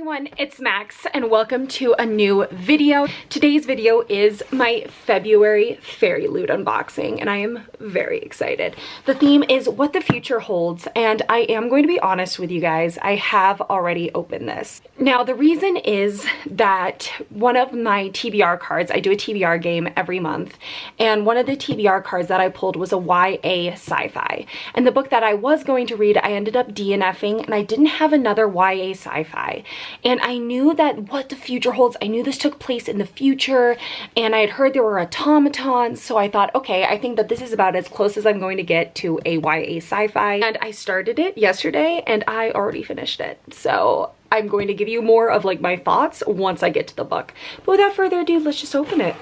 everyone, it's Max and welcome to a new video. Today's video is my February Fairyloot unboxing and I am very excited. The theme is what the future holds and I am going to be honest with you guys, I have already opened this. Now the reason is that one of my TBR cards, I do a TBR game every month, and one of the TBR cards that I pulled was a YA sci-fi. And the book that I was going to read, I ended up DNFing and I didn't have another YA sci-fi. And I knew that what the future holds, I knew this took place in the future and I had heard there were automatons, so I thought, okay, I think that this is about as close as I'm going to get to a YA sci-fi. And I started it yesterday and I already finished it. So I'm going to give you more of like my thoughts once I get to the book. But without further ado, let's just open it.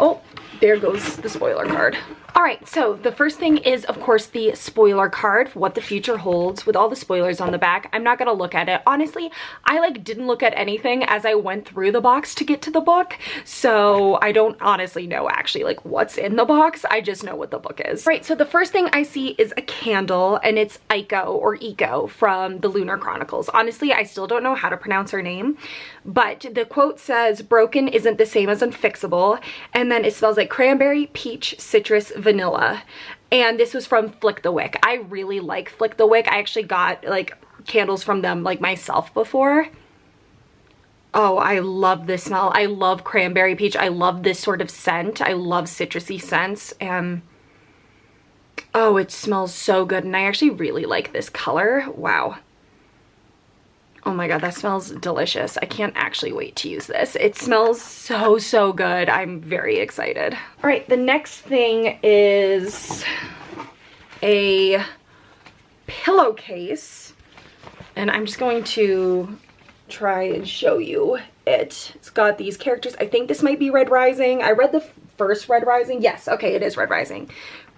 Oh, there goes the spoiler card. All right, so the first thing is, of course, the spoiler card, what the future holds, with all the spoilers on the back. I'm not gonna look at it. Honestly, I didn't look at anything as I went through the box to get to the book, so I don't honestly know actually what's in the box. I just know what the book is. Right, so the first thing I see is a candle, and it's Eiko or Eco from the Lunar Chronicles. Honestly, I still don't know how to pronounce her name, but the quote says, "Broken isn't the same as unfixable," and then it smells like cranberry, peach, citrus, vanilla. And this was from Flick the Wick. I really like Flick the Wick. I actually got candles from them myself before. Oh, I love this smell. I love cranberry peach. I love this sort of scent. I love citrusy scents. And oh, it smells so good. And I actually really like this color. Wow. Oh my god, that smells delicious. I can't actually wait to use this. It smells so, so good. I'm very excited. All right, the next thing is a pillowcase. And I'm just going to try and show you it. It's got these characters. I think this might be Red Rising. I read the first Red Rising. Yes, okay, it is Red Rising.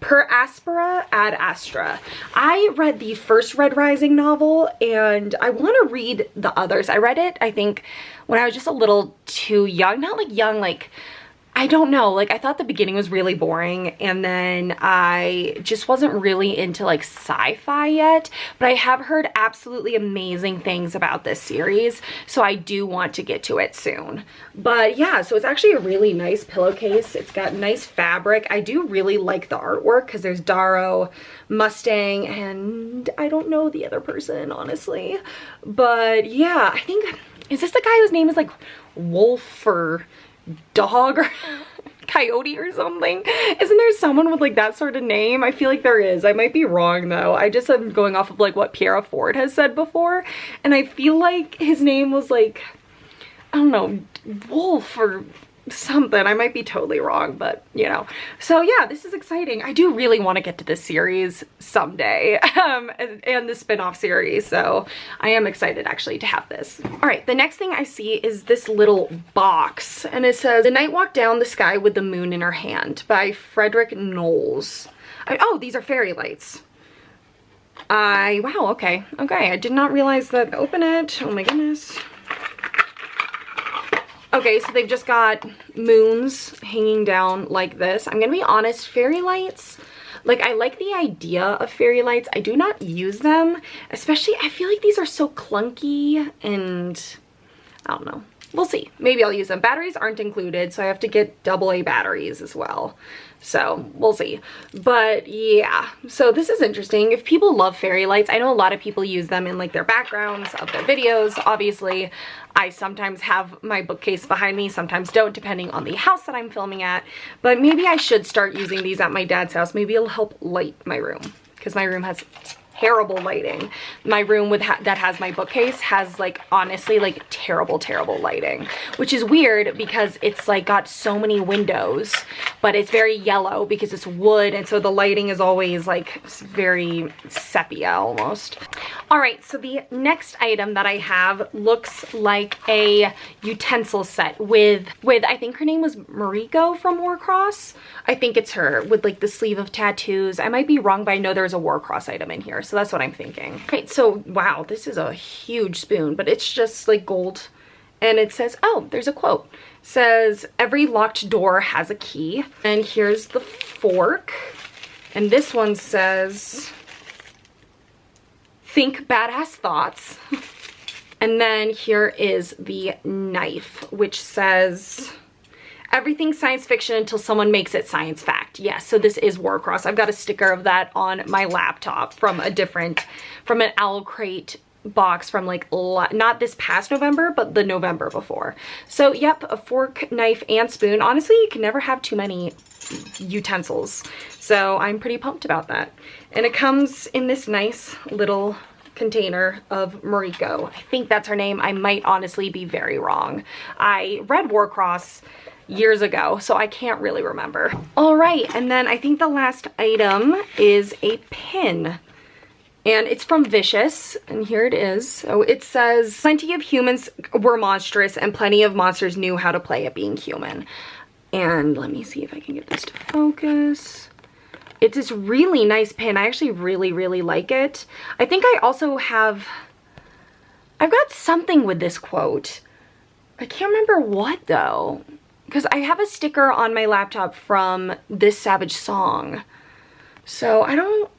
Per aspera ad astra. I read the first Red Rising novel and I want to read the others. I read it, I think, when I was just a little too young. Not young, I don't know, I thought the beginning was really boring and then I just wasn't really into sci-fi yet, but I have heard absolutely amazing things about this series, so I do want to get to it soon. But yeah, so it's actually a really nice pillowcase. It's got nice fabric. I do really like the artwork because there's Darrow, Mustang, and I don't know the other person, honestly. But yeah, I think, is this the guy whose name is Wolf or Dog or Coyote or something? Isn't there someone with that sort of name? I feel like there is. I might be wrong though. I just am going off of what Pierre Ford has said before, and I feel like his name was I don't know, Wolf or something. I might be totally wrong, but you know. So yeah, this is exciting. I do really want to get to this series someday, and the spin-off series, so I am excited actually to have this. All right, the next thing I see is this little box, and it says "The Night Walked Down the Sky with the Moon in Her Hand" by Frederick Knowles. Oh, these are fairy lights. Wow, okay, I did not realize that. Open it. Oh my goodness. Okay, so they've just got moons hanging down like this. I'm gonna be honest, fairy lights, I like the idea of fairy lights. I do not use them, especially I feel like these are so clunky and I don't know. We'll see. Maybe I'll use them. Batteries aren't included, so I have to get AA batteries as well. So we'll see. But yeah, so this is interesting. If people love fairy lights, I know a lot of people use them in their backgrounds of their videos. Obviously, I sometimes have my bookcase behind me, sometimes don't, depending on the house that I'm filming at. But maybe I should start using these at my dad's house. Maybe it'll help light my room, because my room has terrible lighting. My room that has my bookcase has honestly terrible lighting, which is weird because it's got so many windows, but it's very yellow because it's wood, and so the lighting is always very sepia almost. All right, so the next item that I have looks like a utensil set with I think her name was Mariko from Warcross. I think it's her, with the sleeve of tattoos. I might be wrong, but I know there's a Warcross item in here, so that's what I'm thinking. Right, so wow, this is a huge spoon, but it's just gold, and it says, oh, there's a quote. It says, "Every locked door has a key," and here's the fork, and this one says, "Think badass thoughts." And then here is the knife, which says, everything science fiction until someone makes it science fact. Yes, so this is Warcross. I've got a sticker of that on my laptop from an Owl Crate box from like, not this past November, but the November before. So yep, a fork, knife, and spoon. Honestly, you can never have too many utensils. So I'm pretty pumped about that. And it comes in this nice little container of Mariko. I think that's her name. I might honestly be very wrong. I read Warcross years ago, so I can't really remember. All right, and then I think the last item is a pin. And it's from Vicious, and here it is. So it says, plenty of humans were monstrous and plenty of monsters knew how to play at being human. And let me see if I can get this to focus. It's this really nice pin. I actually really, really like it. I think I also I've got something with this quote. I can't remember what though, because I have a sticker on my laptop from This Savage Song. So I don't,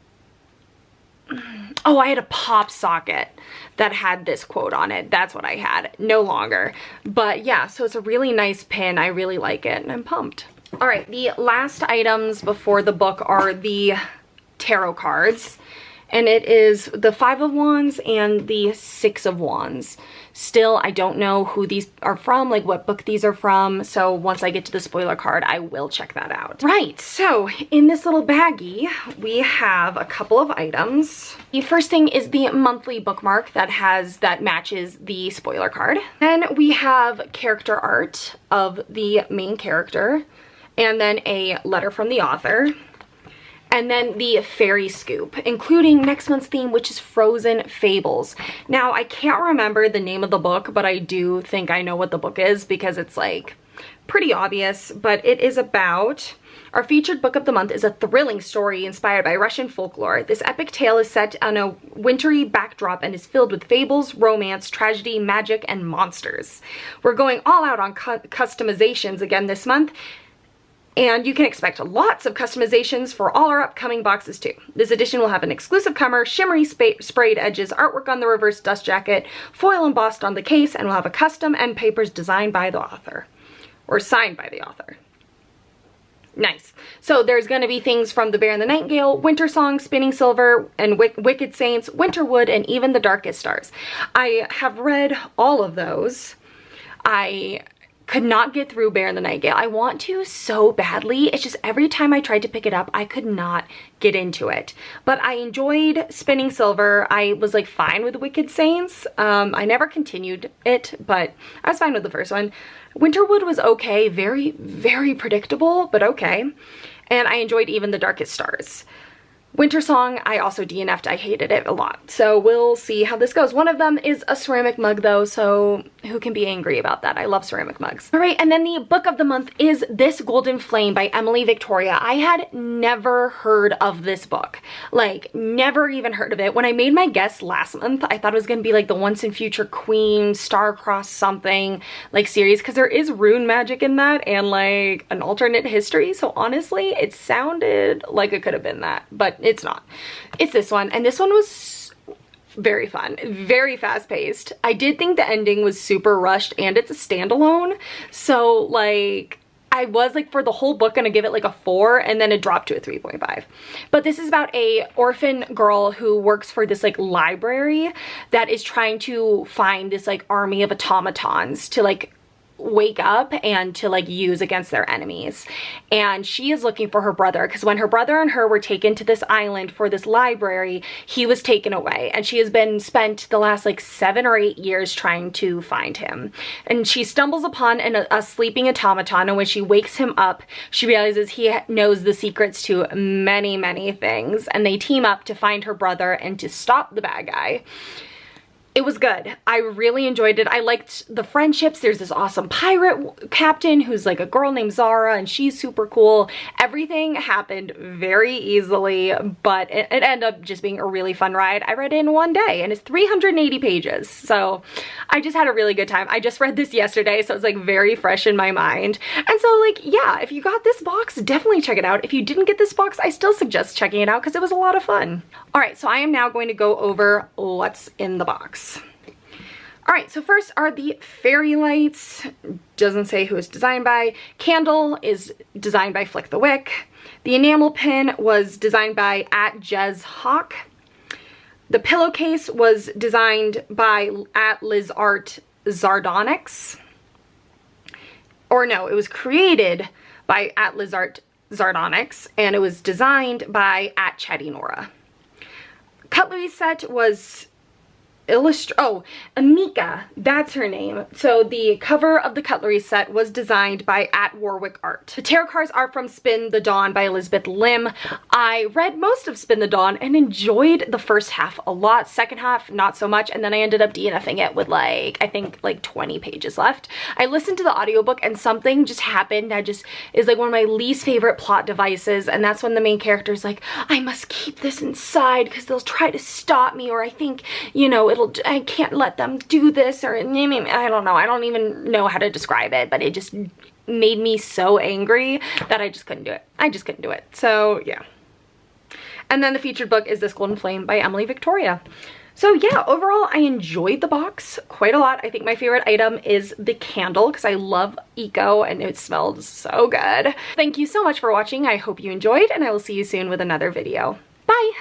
oh, I had a pop socket that had this quote on it. That's what I had. No longer. But yeah, so it's a really nice pin. I really like it and I'm pumped. All right, the last items before the book are the tarot cards. And it is the 5 of Wands and the 6 of Wands. Still, I don't know who these are from, like what book these are from. So once I get to the spoiler card, I will check that out. Right, so in this little baggie, we have a couple of items. The first thing is the monthly bookmark that matches the spoiler card. Then we have character art of the main character, and then a letter from the author. And then the fairy scoop, including next month's theme, which is Frozen Fables. Now, I can't remember the name of the book, but I do think I know what the book is because it's like pretty obvious. But it is about, our featured book of the month is a thrilling story inspired by Russian folklore. This epic tale is set on a wintry backdrop and is filled with fables, romance, tragedy, magic, and monsters. We're going all out on customizations again this month. And you can expect lots of customizations for all our upcoming boxes too. This edition will have an exclusive cover, shimmery sprayed edges, artwork on the reverse dust jacket, foil embossed on the case, and will have a custom end papers designed by the author. Or signed by the author. Nice. So there's going to be things from The Bear and the Nightingale, Winter Song, Spinning Silver, and Wicked Saints, Winterwood, and even The Darkest Stars. I have read all of those. I could not get through Bear and the Nightingale. I want to so badly. It's just every time I tried to pick it up, I could not get into it. But I enjoyed Spinning Silver. I was like fine with Wicked Saints. I never continued it, but I was fine with the first one. Winterwood was okay. Very, very predictable, but okay. And I enjoyed even The Darkest Stars. Winter Song, I also DNF'd. I hated it a lot. So we'll see how this goes. One of them is a ceramic mug though, so who can be angry about that? I love ceramic mugs. All right, and then the book of the month is This Golden Flame by Emily Victoria. I had never heard of this book. Like, never even heard of it. When I made my guess last month, I thought it was gonna be like the Once and Future Queen, Star-Crossed something, like series, because there is rune magic in that and like an alternate history. So honestly, it sounded like it could have been that, but it's not. It's this one, and this one was very fun, very fast-paced. I did think the ending was super rushed, and it's a standalone, so like I was like for the whole book gonna give it like a 4, and then it dropped to a 3.5. But this is about a orphan girl who works for this like library that is trying to find this like army of automatons to like wake up and to like use against their enemies. And she is looking for her brother because when her brother and her were taken to this island for this library, he was taken away, and she has been spent the last like 7 or 8 years trying to find him. And she stumbles upon a sleeping automaton, and when she wakes him up, she realizes he knows the secrets to many, many things, and they team up to find her brother and to stop the bad guy. It was good. I really enjoyed it. I liked the friendships. There's this awesome pirate captain who's like a girl named Zara, and she's super cool. Everything happened very easily, but it ended up just being a really fun ride. I read it in one day, and it's 380 pages. So I just had a really good time. I just read this yesterday, so it's like very fresh in my mind. And so like, yeah, if you got this box, definitely check it out. If you didn't get this box, I still suggest checking it out because it was a lot of fun. All right, so I am now going to go over what's in the box. All right, so first are the fairy lights. Doesn't say who it's designed by. Candle is designed by Flick the Wick. The enamel pin was designed by @JezHawk. The pillowcase was designed by @LizArt Zardonix. Or no, it was created by @LizArt Zardonix, and it was designed by @ChattyNora. Cutlery set was Amika, that's her name. So the cover of the cutlery set was designed by @WarwickArt. The tarot cards are from Spin the Dawn by Elizabeth Lim. I read most of Spin the Dawn and enjoyed the first half a lot. Second half, not so much. And then I ended up DNFing it with I think 20 pages left. I listened to the audiobook and something just happened that just is one of my least favorite plot devices. And that's when the main character is like, I must keep this inside because they'll try to stop me, or I think, you know, I can't let them do this, or I don't know. I don't even know how to describe it, but it just made me so angry that I just couldn't do it. I just couldn't do it. So yeah. And then the featured book is this Golden Flame by Emily Victoria. So yeah, overall I enjoyed the box quite a lot. I think my favorite item is the candle because I love eco and it smells so good. Thank you so much for watching. I hope you enjoyed, and I will see you soon with another video. Bye!